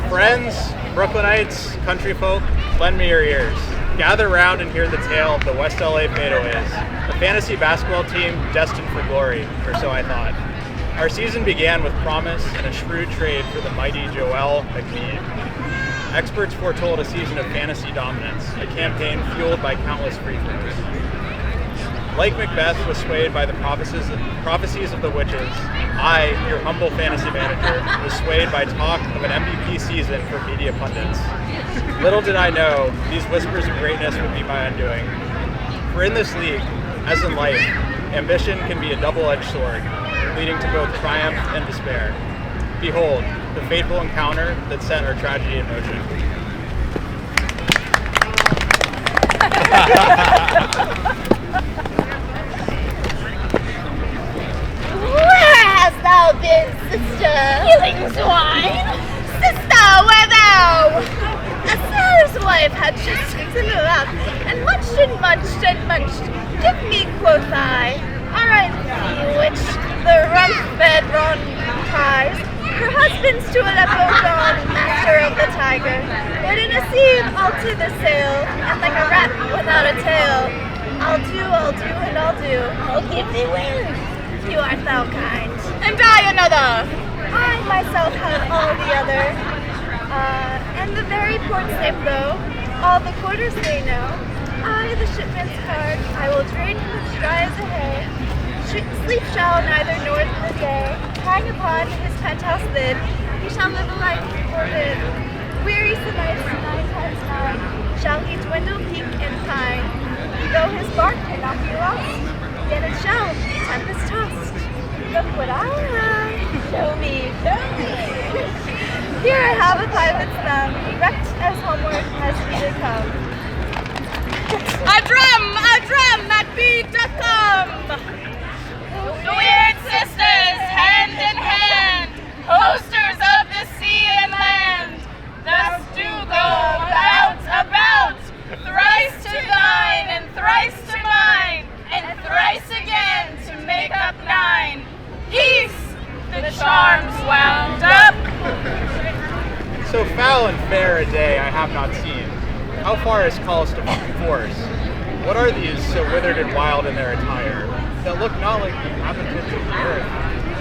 Friends, Brooklynites, country folk, lend me your ears. Gather round and hear the tale of the West LA Fadeaways, a fantasy basketball team destined for glory, or so I thought. Our season began with promise and a shrewd trade for the mighty Joel Embiid. Experts foretold a season of fantasy dominance, a campaign fueled by countless free throws. Like MacBeth was swayed by the prophecies of the witches, I, your humble fantasy manager, was swayed by talk of an MVP season for media pundits. Little did I know, these whispers of greatness would be my undoing. For in this league, as in life, ambition can be a double-edged sword, leading to both triumph and despair. Behold, the fateful encounter that set our tragedy in motion. Where hast thou been, sister? Killing swine! Sister, where thou? A sir's wife had just risen up, and munched and munched and munched. Give me, quoth I, aren't thee which the rump-fed Ron ties. Her husband's to Aleppo gone, master of the tiger. But in a sea all to the sail, and like a rat without a tail. I'll do, and I'll do. I'll give thee wind. You art thou kind. And I another. I myself have all the other. And the very port's safe though, all the quarters they know. I, the shipman's card, I will drain him as dry as a hay. Sleep shall neither nor the day. Hang upon his penthouse lid, he shall live a life forbid. Wearisome nights, 9 times 9, shall he dwindle, peak, and pine. Though his bark cannot be lost, yet it shall be tempest tossed. Look what I have. Show me, show me. Here I have a pirate's thumb, wrecked as homeward as he did come. A drum, MacBeed doth come. The weird sisters, hand in hand, posters of the sea and land, thus do go about, thrice to thine, and thrice to mine, and thrice again to make up 9. Peace, the charms wound up. So foul and fair a day I have not seen. How far is calls to force? What are these so withered and wild in their attire, that look not like the inhabitants of the earth,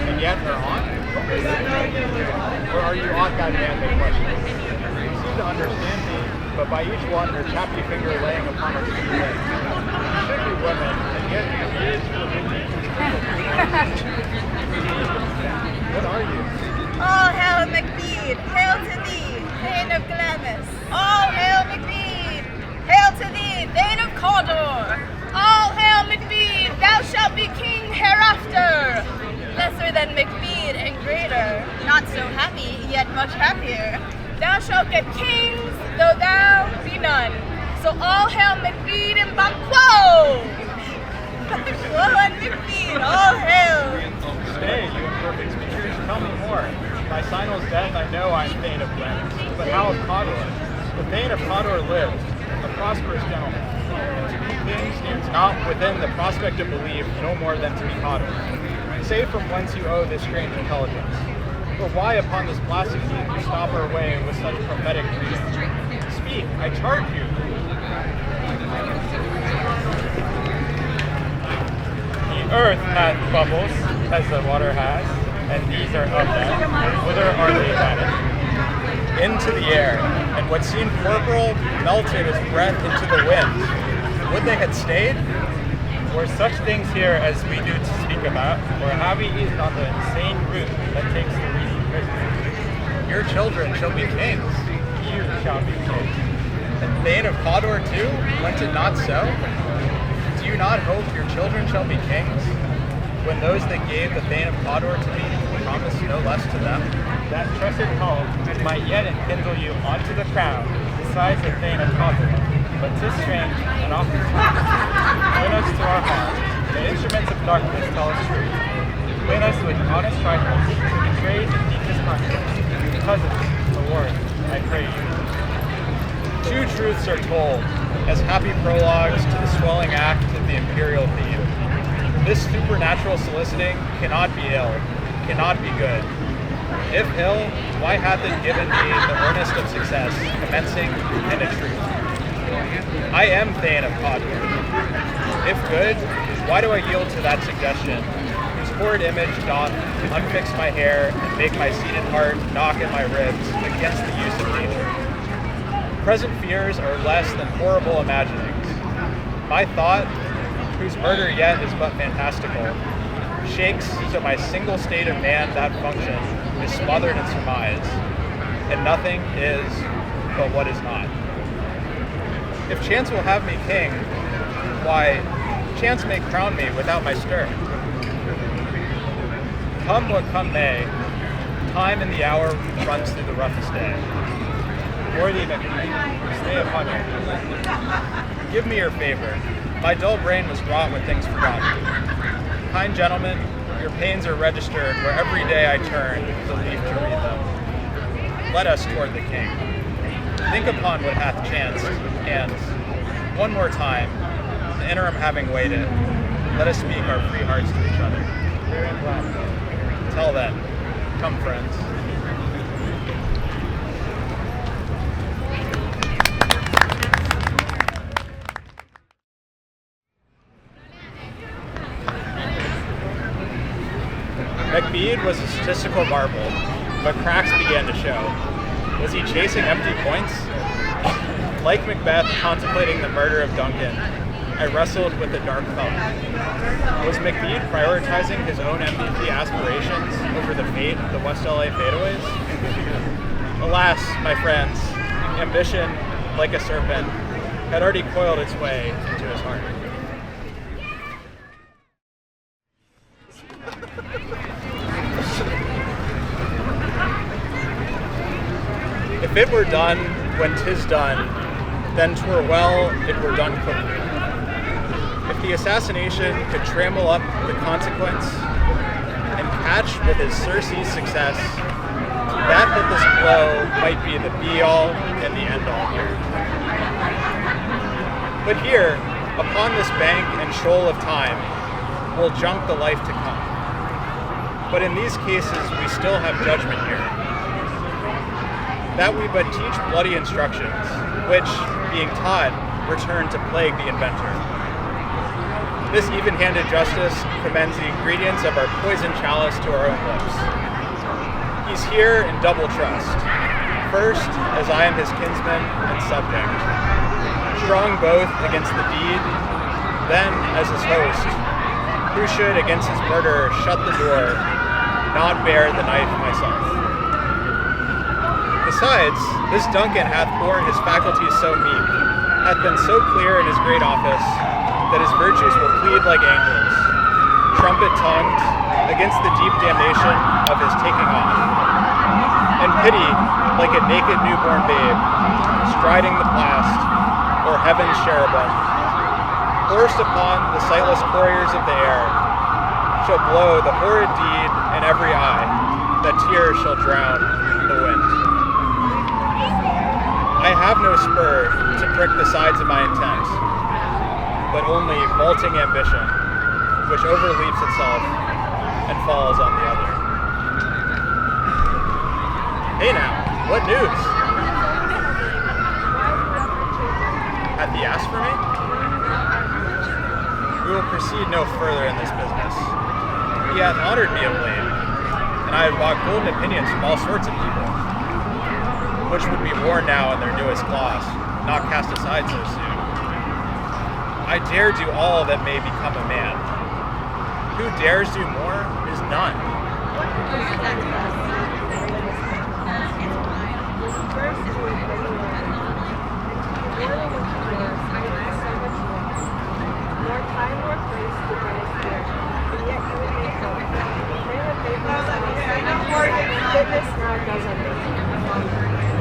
and yet are on? Or are you on that man, they question? You seem to understand me, but by each one her chappy finger laying upon her two legs. You should be women, and yet you years forbid me to What are you? All hail MacBeed, hail to thee, Thane of Glamis. All hail MacBeed, hail to thee, Thane of Cawdor. All hail MacBeed, thou shalt be king hereafter. Lesser than MacBeed and greater. Not so happy, yet much happier. Thou shalt get kings, though thou be none. So all hail MacBeed and Banquo. Banquo and MacBeed, all hail. Stay, you imperfect speakers, tell me more. By Sinel's death I know I am Thane of Glamis, but how of Cawdor? The Thane of Cawdor lives, a prosperous gentleman. To be king stands not within the prospect of belief no more than to be Cawdor. Say from whence you owe this strange intelligence. Or why upon this plastic heath you stop our way with such prophetic dreams? Speak, I charge you. The earth hath bubbles, as the water has, and these are of them. Whither are they vanished? Into the air, and what seemed corporal melted as breath into the wind. Would they had stayed? Were such things here as we do to speak about, or have we eaten on the insane root that takes the reason prisoner? Your children shall be kings. You shall be kings. And Thane of Cawdor too? Went it not so? Do you not hope your children shall be kings? When those that gave the Thane of Cawdor to me promised no less to them? That trusted hope might yet enkindle you onto the crown, besides the Thane of Cawdor. But 'tis strange, and often win us to our harm. The instruments of darkness tell us truth. Win us with honest trifles, to betray the deepest confidence. Cousins, a word, I pray you. Two truths are told, as happy prologues to the swelling act of the imperial theme. This supernatural soliciting cannot be ill, cannot be good. If Hill, why hath it given me the earnest of success, commencing and in truth? I am Thane of Codworth. If good, why do I yield to that suggestion, whose horrid image doth unfix my hair and make my seated heart knock in my ribs against the use of nature? Present fears are less than horrible imaginings. My thought, whose murder yet is but fantastical, shakes to my single state of man that function is smothered in surmise, and nothing is but what is not. If chance will have me king, why, chance may crown me without my stir. Come what come may, time and the hour runs through the roughest day. Worthy MacBeth, stay upon your feet. Give me your favor. My dull brain was wrought with things forgotten. Kind gentlemen, your pains are registered where every day I turn the leaf to read them. Let us toward the king. Think upon what hath chanced, and, one more time, the interim having waited, let us speak our free hearts to each other. Till then, come friends. MacBead was a statistical marvel, but cracks began to show. Was he chasing empty points? Like Macbeth contemplating the murder of Duncan, I wrestled with a dark thought. Was MacBead prioritizing his own MVP aspirations over the fate of the West LA Fadeaways? Alas, my friends, ambition, like a serpent, had already coiled its way into his heart. If it were done when 'tis done, then 'twere well it were done quickly. If the assassination could trammel up the consequence and catch with his Circe's success, that this blow might be the be-all and the end-all here. But here, upon this bank and shoal of time, will junk the life to come. But in these cases, we still have judgment here. That we but teach bloody instructions, which, being taught, return to plague the inventor. This even-handed justice commends the ingredients of our poison chalice to our own lips. He's here in double trust. First, as I am his kinsman and subject, strong both against the deed, then as his host, who should against his murderer shut the door, not bear the knife myself. Besides, this Duncan hath borne his faculties so meek, hath been so clear in his great office, that his virtues will plead like angels, trumpet-tongued, against the deep damnation of his taking off. And pity, like a naked newborn babe, striding the blast, or heaven's cherubim, forced upon the sightless couriers of the air, shall blow the horrid deed in every eye, that tears shall drown the wind. I have no spur to prick the sides of my intent, but only vaulting ambition, which overleaps itself and falls on the other. Hey now, what news? Hath he asked for me? We will proceed no further in this business. He hath honored me of late, and I have bought golden opinions from all sorts of people, which would be worn now in their newest gloss, not cast aside so soon. I dare do all that may become a man. Who dares do more is none.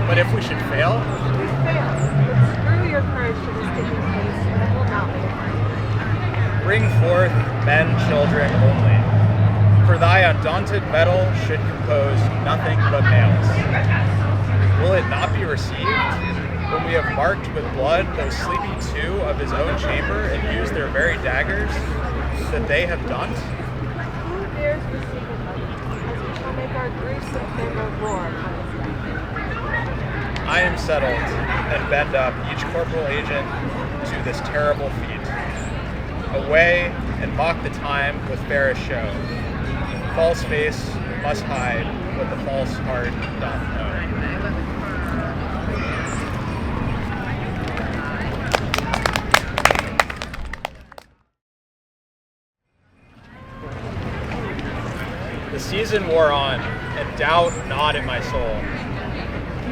But if we should fail? We fail. But screw your courage to this taking place, and it will not be defined. Bring forth men, children only, for thy undaunted metal should compose nothing but males. Will it not be received when we have marked with blood those sleepy two of his own chamber and used their very daggers that they have done? Who dares receive it, as we shall make our a gruesome camera roar upon his death. I am settled and bend up each corporal agent to this terrible feat. Away and mock the time with fairest show. False face must hide what the false heart doth know. The season wore on, and doubt gnawed at my soul.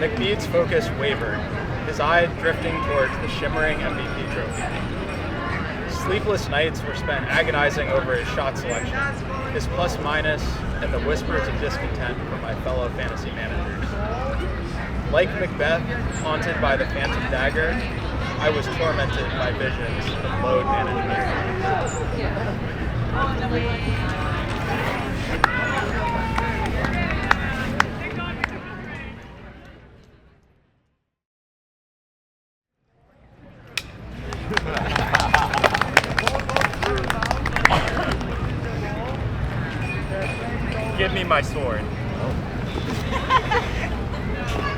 MacBeed's focus wavered, his eye drifting towards the shimmering MVP trophy. Sleepless nights were spent agonizing over his shot selection, his plus-minus, and the whispers of discontent from my fellow fantasy managers. Like MacBeth, haunted by the phantom dagger, I was tormented by visions of load management. Give me my sword.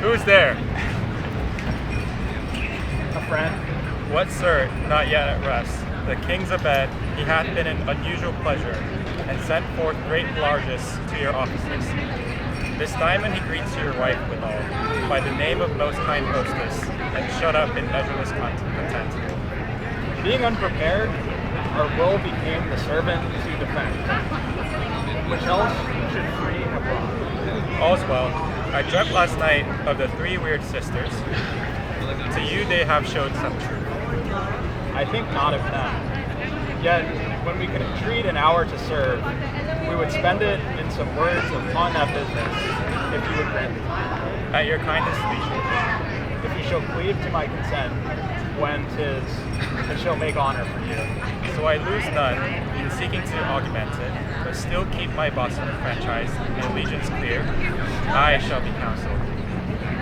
Who's there? A friend? What, sir? Not yet at rest. The king's abed, he hath been an unusual pleasure, and sent forth great largesse to your offices. This diamond he greets your wife withal, by the name of most kind hostess, and shut up in measureless content. Being unprepared, our will became the servant to defend. Which else should free abroad? All's well. I dreamt last night of the three weird sisters. To you they have showed some truth. I think not of them. Yet, when we could entreat an hour to serve, we would spend it in some words upon that business, if you would grant it. At your kindest leisure. If you shall cleave to my consent, when 'tis, it shall make honor for you. So I lose none in seeking to augment it, but still keep my Boston franchise and allegiance clear. I shall be counseled.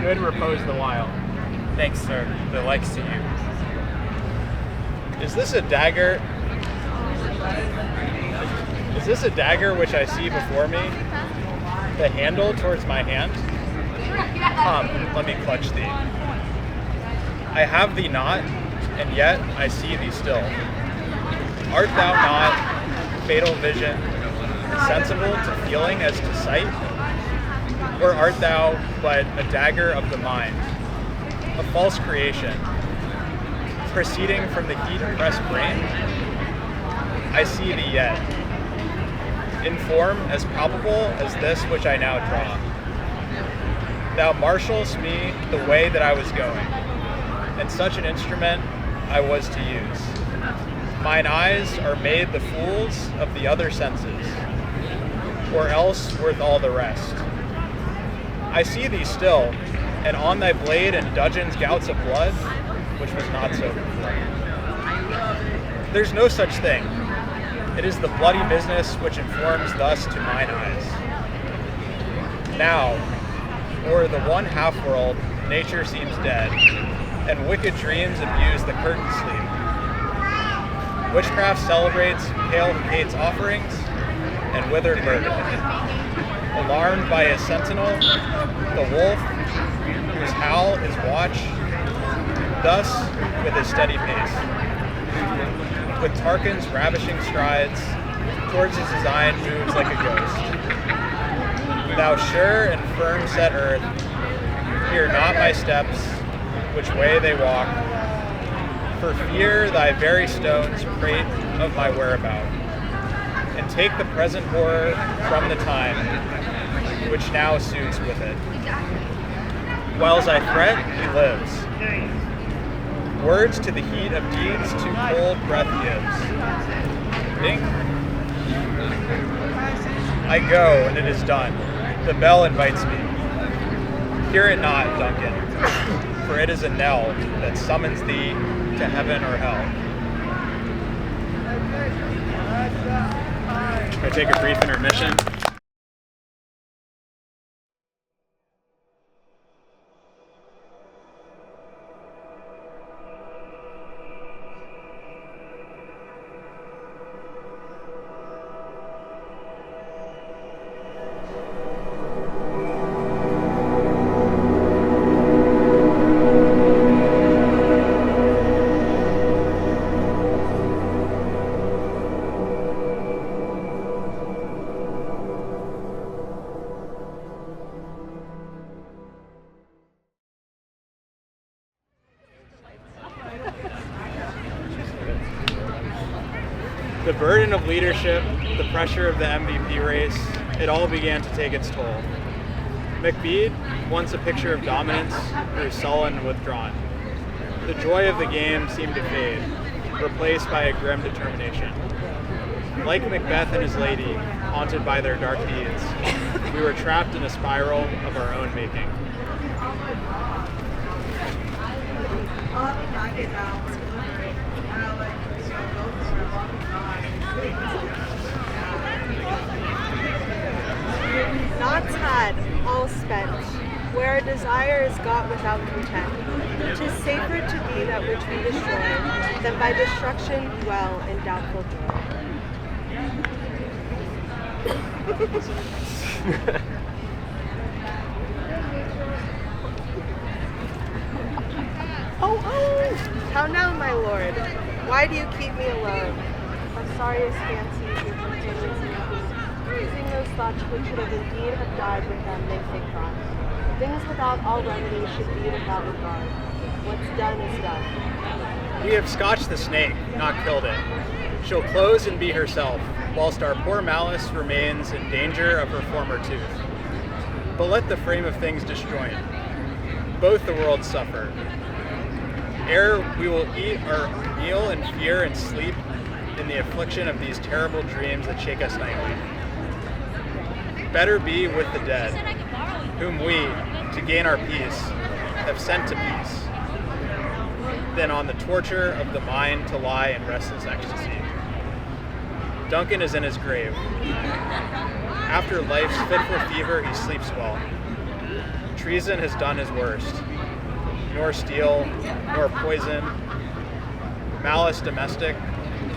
Good repose the while. Thanks, sir. The likes to you. Is this a dagger? Is this a dagger which I see before me? The handle towards my hand? Come, let me clutch thee. I have thee not, and yet I see thee still. Art thou not, fatal vision, sensible to feeling as to sight? Or art thou but a dagger of the mind, a false creation, proceeding from the heat-oppressed brain? I see thee yet, in form as palpable as this which I now draw. Thou marshalst me the way that I was going, and such an instrument I was to use. Mine eyes are made the fools of the other senses, or else worth all the rest. I see thee still, and on thy blade and dudgeon's gouts of blood, which was not so before. There's no such thing. It is the bloody business which informs thus to mine eyes. Now, o'er the one half-world, nature seems dead, and wicked dreams abuse the curtain sleep. Witchcraft celebrates pale Kate's offerings and withered murder. Alarmed by his sentinel, the wolf, whose howl is watch, thus with his steady pace. With Tarquin's ravishing strides, towards his design moves like a ghost. Thou sure and firm set earth, hear not my steps, which way they walk, for fear thy very stones prate of my whereabout, and take the present horror from the time, which now suits with it. Whiles I fret, he lives. Words to the heat of deeds too cold breath gives. Ding. I go, and it is done. The bell invites me. Hear it not, Duncan, for it is a knell that summons thee to heaven or hell. I take a brief intermission. The burden of leadership, the pressure of the MVP race, it all began to take its toll. MacBeed, once a picture of dominance, grew sullen and withdrawn. The joy of the game seemed to fade, replaced by a grim determination. Like MacBeth and his lady, haunted by their dark deeds, we were trapped in a spiral of our own making. Knots had, all spent, where our desire is got without content. 'Tis safer to be that which we destroy, than by destruction dwell in doubtful joy. How now, my lord? Why do you keep me alone? Our sorriest fancies your companions make, using those thoughts which should have indeed have died with them, they think not. Things without all remedy should be without regard. What's done is done. We have scotched the snake, not killed it. She'll close and be herself, whilst our poor Malice remains in danger of her former tooth. But let the frame of things disjoint. Both the worlds suffer. Ere we will eat our meal in fear and sleep in the affliction of these terrible dreams that shake us nightly. Better be with the dead, whom we, to gain our peace, have sent to peace, than on the torture of the mind to lie in restless ecstasy. Duncan is in his grave. After life's fitful fever, he sleeps well. Treason has done his worst. Nor steel, nor poison, malice domestic,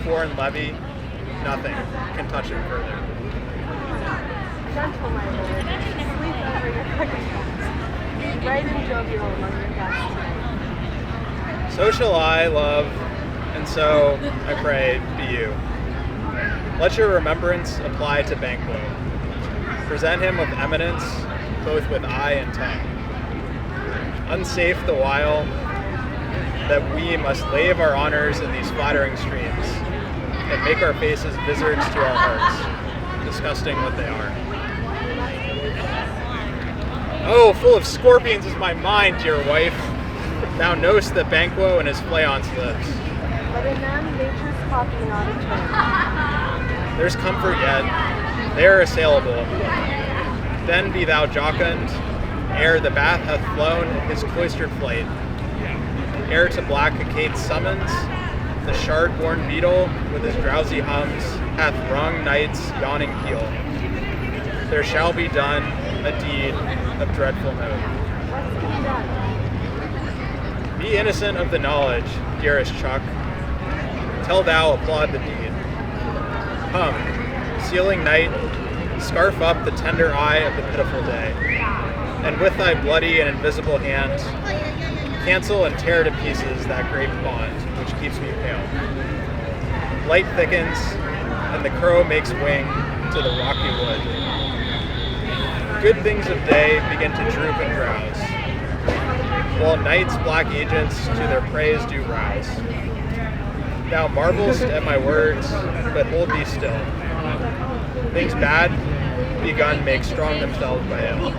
foreign levy, nothing can touch him further. Gentle, my lord, sleep over your crickets. Bright and jovial among your guests. So shall I, love, and so, I pray, be you. Let your remembrance apply to Banquo. Present him with eminence, both with eye and tongue. Unsafe the while that we must lave our honors in these flattering streams, and make our faces visards to our hearts, disgusting what they are. Oh, full of scorpions is my mind, dear wife. Thou know'st that Banquo and his flaons lives. But in them nature's copy not a turn. There's comfort yet, they are assailable. Then be thou jocund, ere the bath hath flown his cloistered flight. Ere to black Acade's summons, the shard-born beetle with his drowsy hums hath wrung night's yawning peal. There shall be done a deed of dreadful note. What's to be done? Be innocent of the knowledge, dearest Chuck, till thou applaud the deed. Come, sealing night, scarf up the tender eye of the pitiful day, and with thy bloody and invisible hand, cancel and tear to pieces that great bond which keeps me pale. Light thickens, and the crow makes wing to the rocky wood. Good things of day begin to droop and drowse, while night's black agents to their praise do rouse. Thou marvelst at my words, but hold thee still. Things bad begun make strong themselves by ill.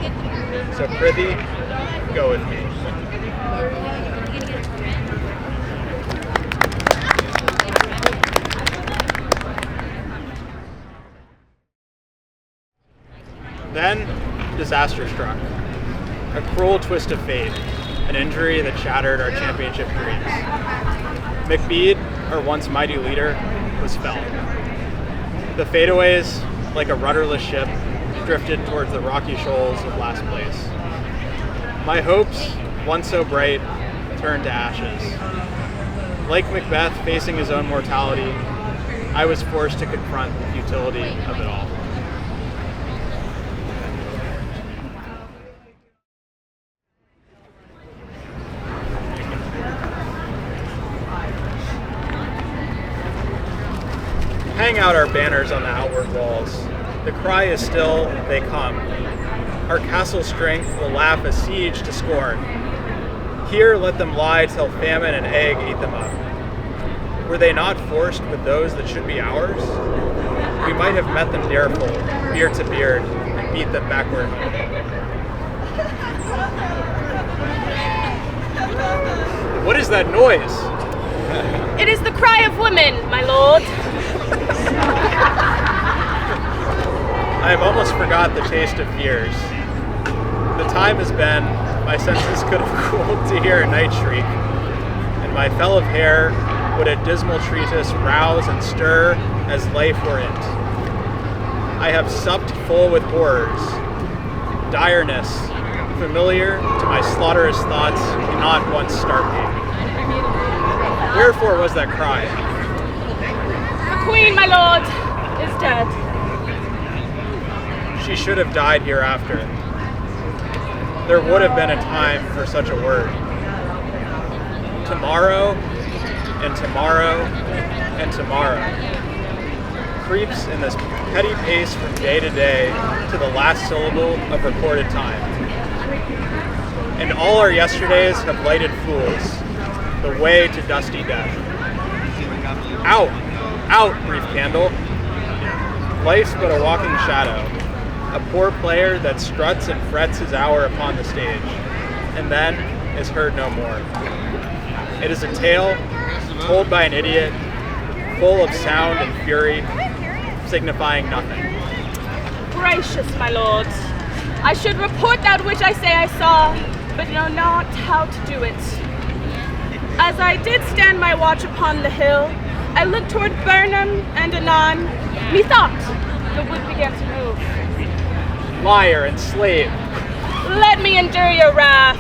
So prithee, go with me. Then, disaster struck. A cruel twist of fate, an injury that shattered our championship dreams. MacBeed, our once mighty leader, was felled. The Fadeaways, like a rudderless ship, drifted towards the rocky shoals of last place. My hopes, once so bright, turned to ashes. Like MacBeth facing his own mortality, I was forced to confront the futility of it all. Hang out our banners on the outward walls. The cry is still, they come. Our castle strength will laugh a siege to scorn. Here let them lie till famine and egg eat them up. Were they not forced with those that should be ours? We might have met them dareful, beard to beard, and beat them backward home. What is that noise? It is the cry of women, my lord. I have almost forgot the taste of fears. The time has been, my senses could have cooled to hear a night shriek, and my fell of hair would a dismal treatise rouse and stir as life were it. I have supped full with horrors. Direness, familiar to my slaughterous thoughts, cannot once start me. Wherefore was that cry? The queen, my lord, is dead. She should have died hereafter. There would have been a time for such a word. Tomorrow, and tomorrow, and tomorrow creeps in this petty pace from day to day to the last syllable of recorded time. And all our yesterdays have lighted fools, the way to dusty death. Out, out, brief candle. Life's but a walking shadow, a poor player that struts and frets his hour upon the stage, and then is heard no more. It is a tale told by an idiot, full of sound and fury, signifying nothing. Gracious, my lord, I should report that which I say I saw, but know not how to do it. As I did stand my watch upon the hill, I looked toward Burnham, and anon, methought the wood began to move. Liar and slave. Let me endure your wrath.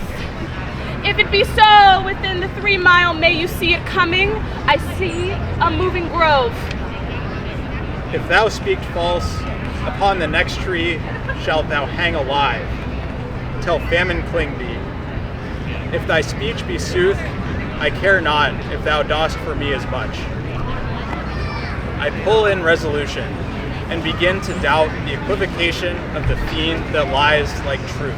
If it be so, within the 3 mile may you see it coming. I see a moving grove. If thou speak false, upon the next tree shalt thou hang alive, till famine cling thee. If thy speech be sooth, I care not if thou dost for me as much. I pull in resolution, and begin to doubt the equivocation of the fiend that lies like truth.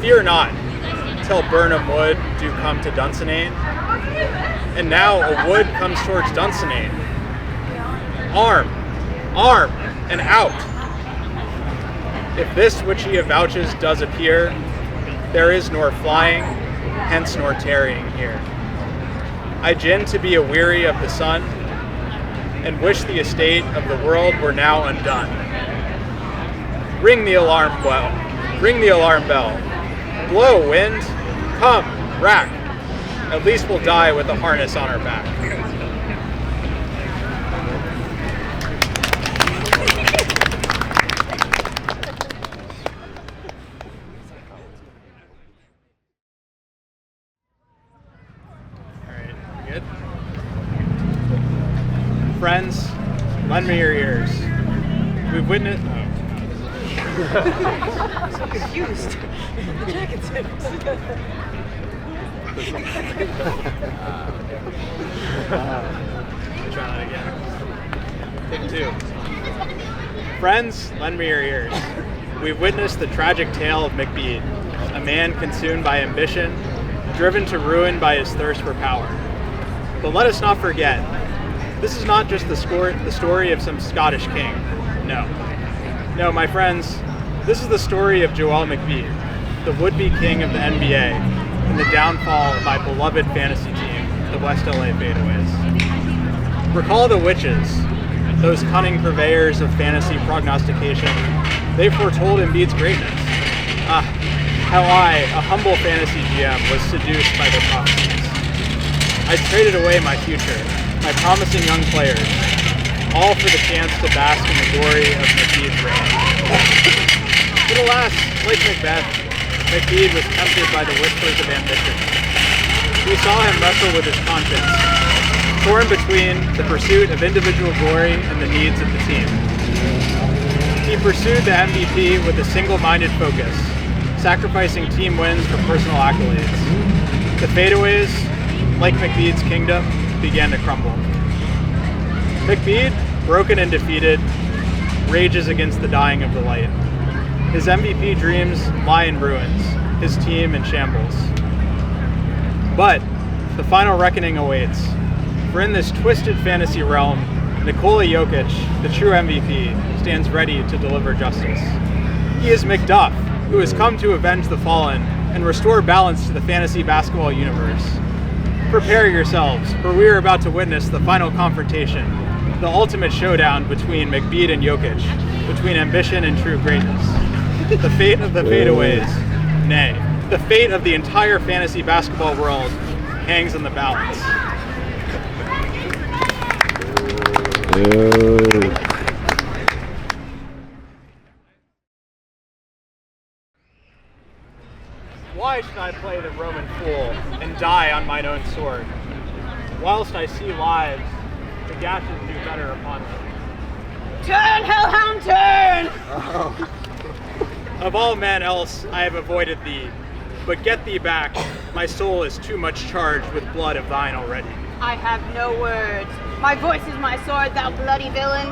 Fear not, till Burnham Wood do come to Dunsinane, and now a wood comes towards Dunsinane. Arm, arm, and out. If this which he avouches does appear, there is nor flying, hence nor tarrying here. I gin to be aweary of the sun, and wish the estate of the world were now undone. Ring the alarm bell, ring the alarm bell. Blow, wind, come, rack. At least we'll die with a harness on our back. Friends, lend me your ears. We've witnessed. I'm so confused. The jacket's in. Try that again. Take 2. Friends, lend me your ears. We've witnessed the tragic tale of MacBeed, a man consumed by ambition, driven to ruin by his thirst for power. But let us not forget, this is not just the story of some Scottish king. No, my friends, this is the story of Joel Embiid, the would-be king of the NBA, and the downfall of my beloved fantasy team, the West LA Fadeaways. Recall the witches, those cunning purveyors of fantasy prognostication. They foretold Embiid's greatness. How I, a humble fantasy GM, was seduced by their prophecies. I traded away my future, my promising young players, all for the chance to bask in the glory of MacBeed's reign. But alas, like MacBeth, MacBeed was tempted by the whispers of ambition. We saw him wrestle with his conscience, torn between the pursuit of individual glory and the needs of the team. He pursued the MVP with a single-minded focus, sacrificing team wins for personal accolades. The Fadeaways, like MacBeed's kingdom, began to crumble. MacBeed, broken and defeated, rages against the dying of the light. His MVP dreams lie in ruins, his team in shambles. But the final reckoning awaits. For in this twisted fantasy realm, Nikola Jokic, the true MVP, stands ready to deliver justice. He is MacBeth, who has come to avenge the fallen and restore balance to the fantasy basketball universe. Prepare yourselves, for we are about to witness the final confrontation, the ultimate showdown between MacBeed and Jokic, between ambition and true greatness. The fate of the fadeaways, nay, the fate of the entire fantasy basketball world hangs in the balance. Why should I play the Roman fool and die on mine own sword? Whilst I see lives, the gashes do better upon them. Turn, hellhound, turn! Of all men else I have avoided thee, but get thee back, my soul is too much charged with blood of thine already. I have no words. My voice is my sword, thou bloody villain.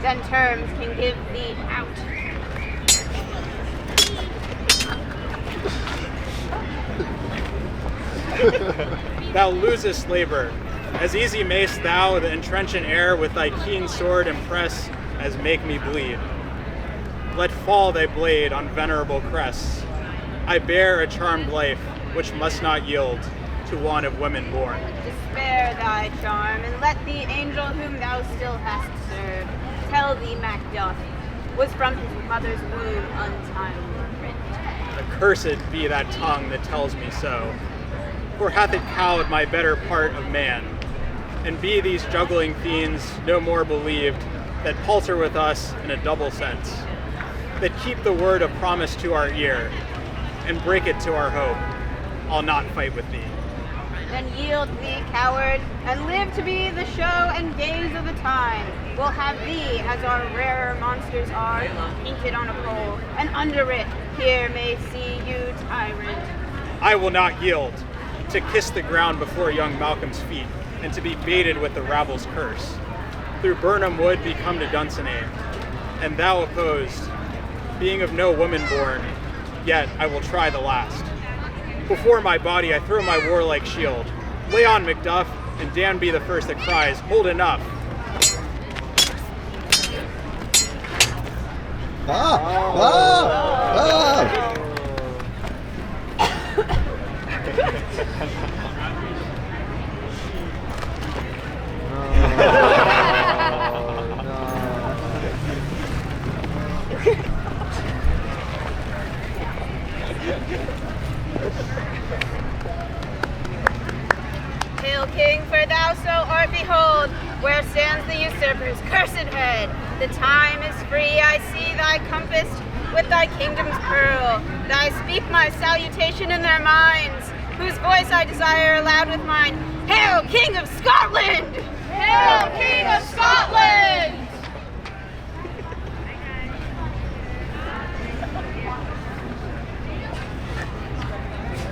Then terms can give thee out. Thou losest labor. As easy mayst thou the entrenchant air with thy keen sword impress as make me bleed. Let fall thy blade on venerable crests. I bear a charmed life which must not yield to one of women born. Spare thy charm, and let the angel whom thou still hast served tell thee MacBeth was from his mother's womb untimely rent. Accursed be that tongue that tells me so, for hath it cowed my better part of man, and be these juggling fiends no more believed that palter with us in a double sense, that keep the word of promise to our ear, and break it to our hope. I'll not fight with thee. Then yield thee, coward, and live to be the show and gaze of the time. We'll have thee, as our rarer monsters are, painted on a pole, and under it, here may see you tyrant. I will not yield, to kiss the ground before young Malcolm's feet, and to be baited with the rabble's curse. Through Burnham Wood be come to Dunsinane, and thou opposed, being of no woman born, yet I will try the last. Before my body I throw my warlike shield. Lay on, MacBeth, and Dan be the first that cries, hold enough. Hail, King, for thou so art, behold, where stands the usurper's cursed head. The time is free, I see thy compassed with thy kingdom's pearl. Thy speak my salutation in their minds, whose voice I desire aloud with mine. Hail, King of Scotland! Hail, King of Scotland!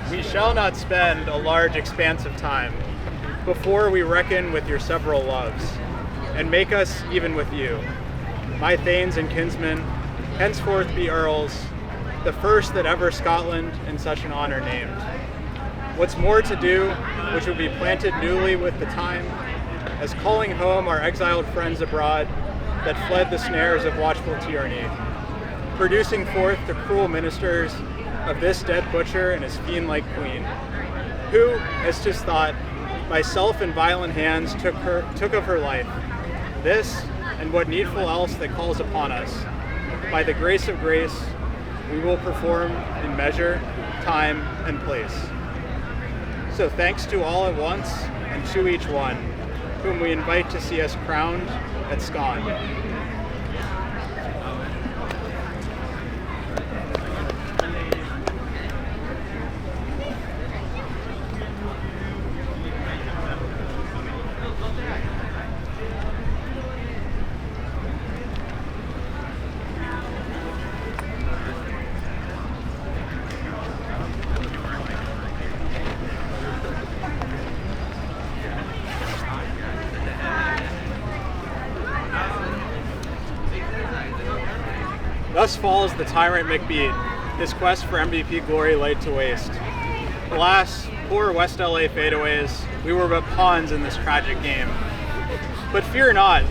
We shall not spend a large expanse of time before we reckon with your several loves, and make us even with you. My thanes and kinsmen, henceforth be earls, the first that ever Scotland in such an honor named. What's more to do, which will be planted newly with the time, as calling home our exiled friends abroad that fled the snares of watchful tyranny, producing forth the cruel ministers of this dead butcher and his fiend-like queen, who, as 'tis thought, by self and violent hands took of her life. This, and what needful else that calls upon us, by the grace of grace, we will perform in measure, time, and place. So thanks to all at once, and to each one, whom we invite to see us crowned at Scone. Thus falls the tyrant MacBeed, his quest for MVP glory laid to waste. Alas, Poor West LA Fadeaways, we were but pawns in this tragic game. But fear not,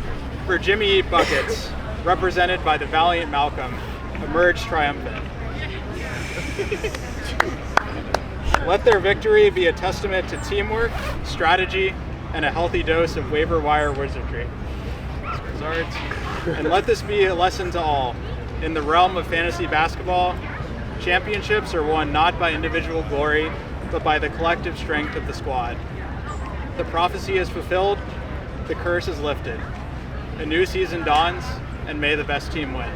for Jimmy Eat Buckets, represented by the valiant Malcolm, emerged triumphant. Let their victory be a testament to teamwork, strategy, and a healthy dose of waiver wire wizardry. And let this be a lesson to all. In the realm of fantasy basketball, championships are won not by individual glory, but by the collective strength of the squad. The prophecy is fulfilled, the curse is lifted. A new season dawns, and may the best team win.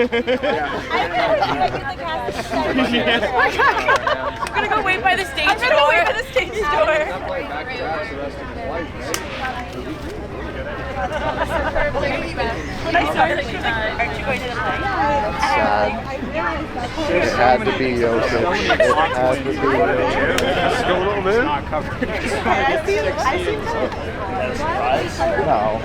I'm gonna go wait by the stage door. Aren't you going to the play? It had to be Joseph. It had to be Joseph. Still a little bit? Not covered. No.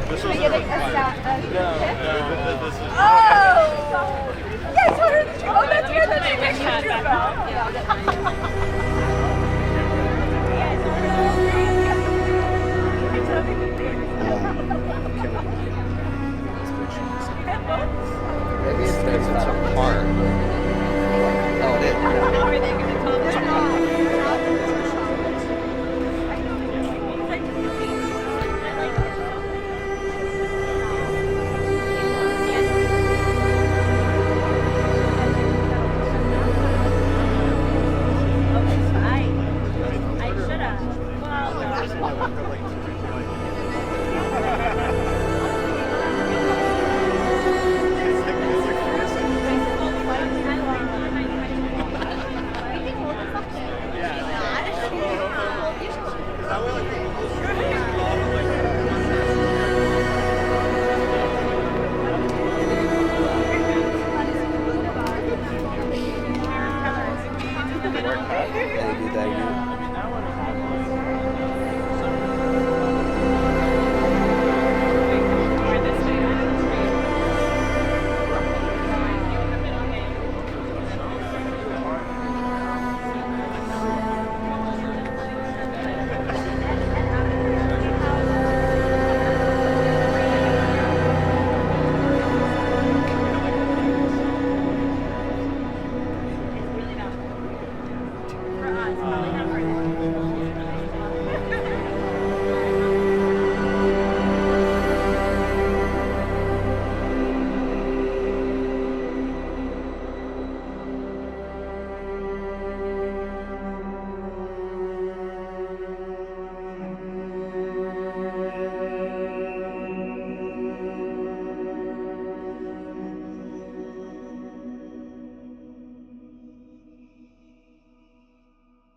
This was That's where the picture Maybe it's a part.